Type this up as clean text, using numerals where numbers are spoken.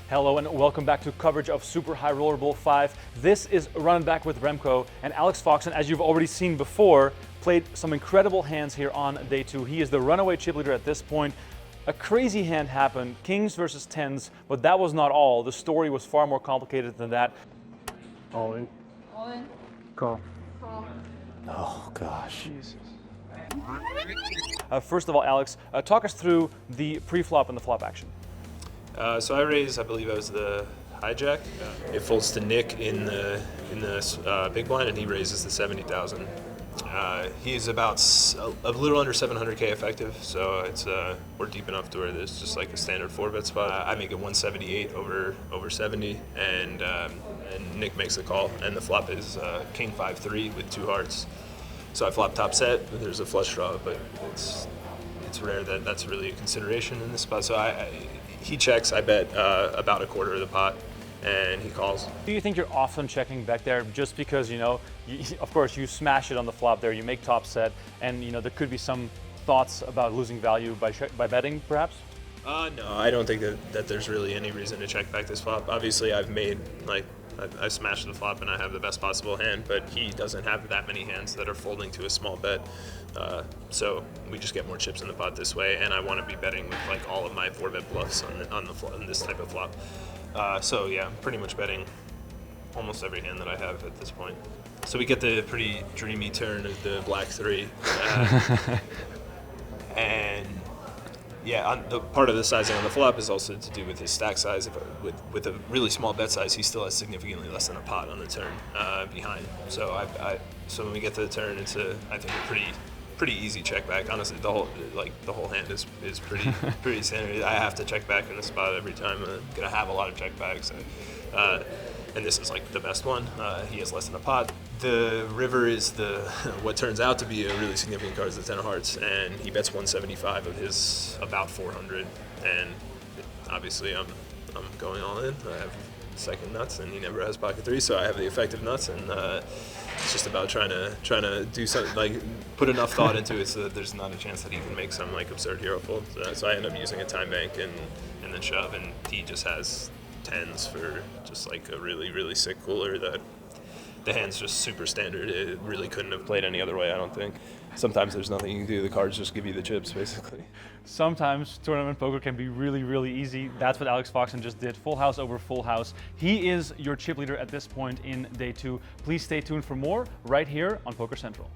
Hello and welcome back to coverage of Super High Roller Bowl 5. This is Run Back with Remko, and Alex Foxen, as you've already seen before, played some incredible hands here on day 2. He is the runaway chip leader at this point. A crazy hand happened, kings versus tens, but that was not all. The story was far more complicated than that. All in. All in. Call. Call. Oh gosh. Jesus. First of all, Alex, talk us through the pre-flop and the flop action. So I raise, I believe I was the hijack. It folds to Nick in the big blind, and he raises the 70,000. He's about a little under 700k effective, so it's we're deep enough to where there's just like a standard 4-bet spot. I make it 178 over 70, and Nick makes the call, and the flop is king 5-3 with 2 hearts. So I flop top set. There's a flush draw, but it's rare that that's really a consideration in this spot. So he checks, I bet about a quarter of the pot, and he calls. Do you think you're often checking back there just because, of course, you smash it on the flop there, you make top set, and, there could be some thoughts about losing value by betting, perhaps? No, I don't think that there's really any reason to check back this flop. Obviously, I've made, I smashed the flop and I have the best possible hand, but he doesn't have that many hands that are folding to a small bet. So we just get more chips in the pot this way, and I want to be betting with all of my 4-bet bluffs on this type of flop. So yeah, I'm pretty much betting almost every hand that I have at this point. So we get the pretty dreamy turn of the black 3, and yeah, the part of the sizing on the flop is also to do with his stack size. With a really small bet size, he still has significantly less than a pot on the turn behind. So so when we get to the turn, it's I think a pretty easy check back. Honestly, the whole hand is pretty standard. I have to check back in the spot every time. I'm gonna have a lot of check backs, and this is the best one. He has less than a pot. The river is what turns out to be a really significant card, is the 10 of hearts, and he bets 175 of his about 400, and obviously I'm going all in. I have second nuts, and he never has pocket 3, so I have the effective nuts, and it's just about trying to do something, put enough thought into it so that there's not a chance that he can make some absurd hero fold. So I end up using a time bank and then shove, and he just has tens for just a really sick cooler that the hand's just super standard. It really couldn't have played any other way, I don't think. Sometimes there's nothing you can do. The cards just give you the chips, basically. Sometimes tournament poker can be really easy. That's what Alex Foxen just did. Full house over full house. He is your chip leader at this point in day 2. Please stay tuned for more right here on Poker Central.